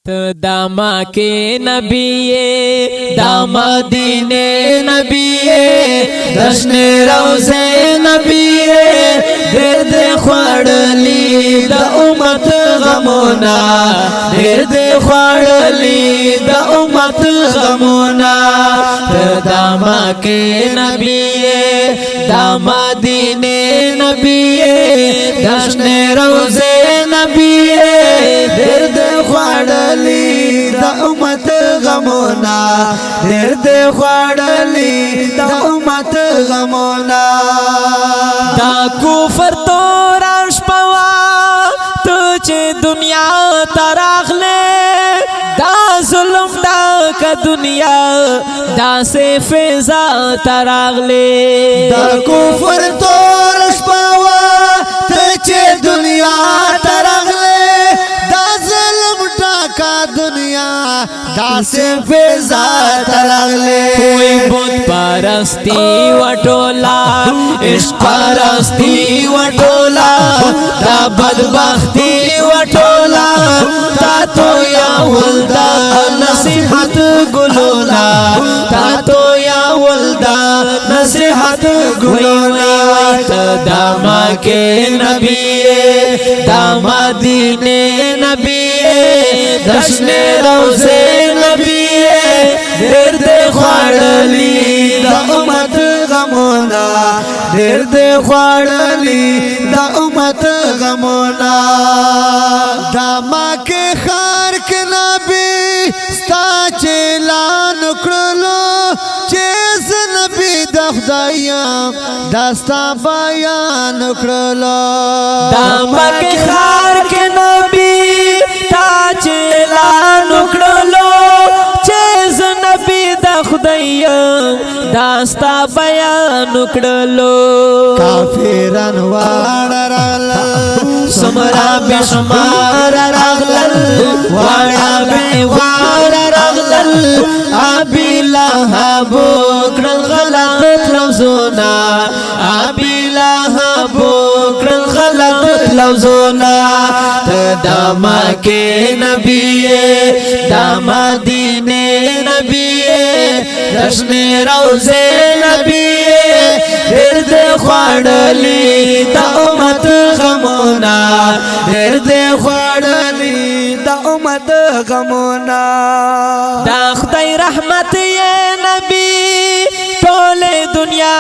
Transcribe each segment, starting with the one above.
दामा के नबी दामदीने नबी दशने रोज़े नबी दर्द ख्वाड़ली द उम्मत गमोना दर्द ख्वाड़ली द उम्मत गमोना दामा के नबी दामदीने नबी दशने रोज़े नबी दर्द ख्वाड़ली द उम्मत गमोना दर्द ख्वाड़ली द उम्मत गमोना दा कुफर तो राश पवा तुझे दुनिया तरागले दा जुल्म दा का दुनिया दा से फेजा तरागले दा कुफर तो राश पवा तुझे दुनिया तरागले दुनिया दासे फेजा तरगले कोई बुत परस्ती वटोला इश्क परस्ती वटोला दा बदबख्ती वटोला ता तो या वल्दा नसीहत गुलोला ता तो या वल्दा नसीहत गुलोला दामा के नबी दामदीने नबी दशने रोज़े नबी दर्द ख्वाड़ली द उम्मत गमोना दर्द ख्वाड़ली द उम्मत गमोना दामा के खार के नबी स्ता चेलान उकड़लो चेस नबी दखदाया दस्ता बयान उकड़लो दामा के खार के नबी नुकड़लो चेज नबी दा खुदैया दास्ता बयान नुकड़लो काफिरन वाड़ा रगल समरा बेशुमार रगल वाड़ा बे वाड़ा रगल अबिला बोकरल गलत लफ्ज़ोना अबिला बोकरल गलत लफ्ज़ोना दामा के नबी दामदीने नबी दशने रोज़े नबी दर्द ख्वाड़ली द उम्मत गमोना दर्द ख्वाड़ली द उम्मत गमोना दा खुदाई रहमत ये नबी तोले दुनिया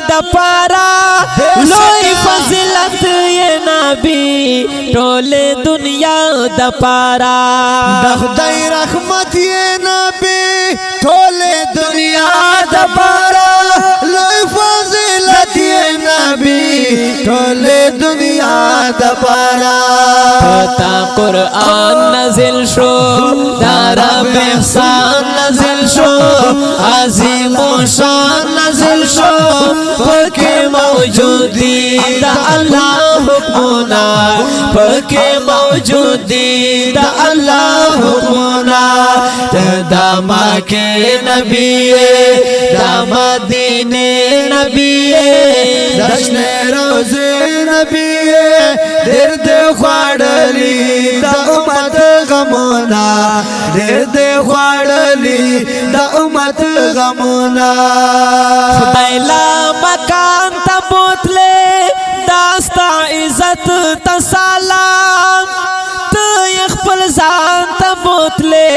द पारा लोई फजिलत ये नबी टोले दुनिया द पारा दा खुदाई रहमत ये नबी टोले दुनिया द पारा लोई फजिलत ये नबी टोले दुनिया द पारा ता कुरान नज़िल शो दारा बेहसान नज़िल शो अज़ीम शान नज़िल शो पके मौजूदी दा अल्लाह हुक्मोना पके मौजूदी दा अल्लाह हुक्मोना दामा के नबी दामदीने नबी दशने रोज़े नबी दर्द ख्वाड़ली द उम्मत गमोना दर्द ख्वाड़ली द उम्मत गमोना खुदैला मकान तबोतले दास्ता इज्जत तसालाम तो यखपल जान तबोतले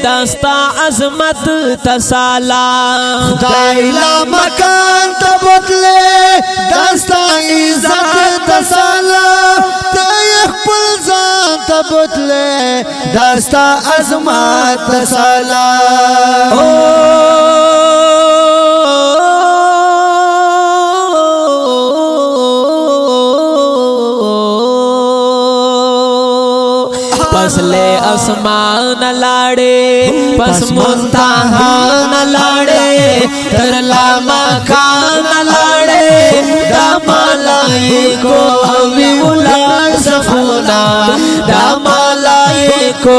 दास्ता अजमत तसालाम खुदैला मकान तबोतले दास्ता इज्जत तसालाम तो यखपल जान तबोतले दास्ता अजमत तसालाम पसले आसमान लाड़े पस मुंताहान लाड़े तरला मकान लाड़े दामलाई को भी उलार सफोना दामलाई को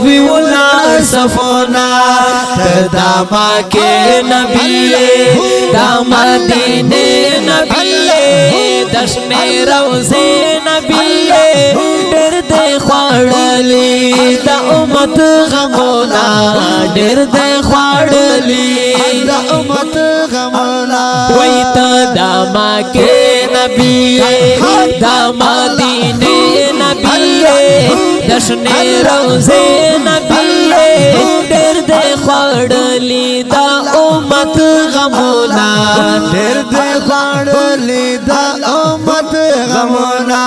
भी उलार सफोना दामा के नबी दामदीने नबी दशने रोज़े نبی ډېر دې خوړلي د امت غمونه ډېر دې خوړلي د امت غمونه وای ته د مکه نبی د مدینه نبی د شنه روزه نبی ډېر دې خوړلي د امت غمونه ډېر دې خوړلي د امت غمونه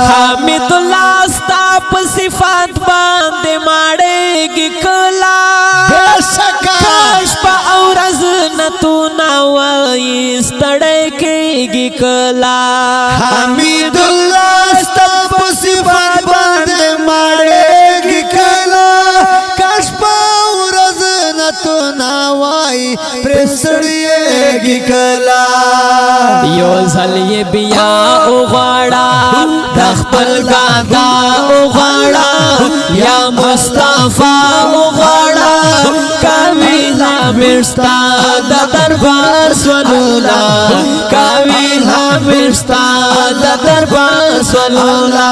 حمید الله ستا په صفات باندې ماړېږي کلا کاش په اورز نه تو نه وایي ستړی کېږي کلا حمید الله ستا په صفات باندې ماړېږي کلا کاش په ورځ نه تو نه وایي پرې سړیږي کلا یو ځل یې بیا وغواړه د خپل ګادا وغواړه یا مصطفی وغواړه کوي حامد ستا د دربار سولولا کوي حامد ستا د دربار سولولا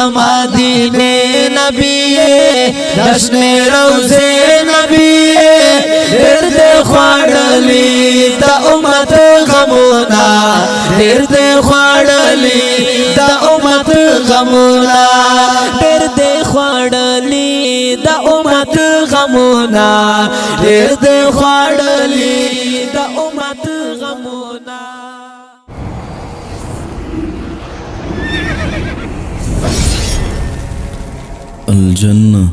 مدینه نبی دشن روزه نبی ډېر دې خوړلي د امت غمونه ډېر دې خوړلي د امت غمونه ډېر دې خوړلي د امت غمونه ډېر دې خوړلي د امت غمونه الجنة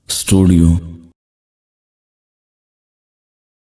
ستوديو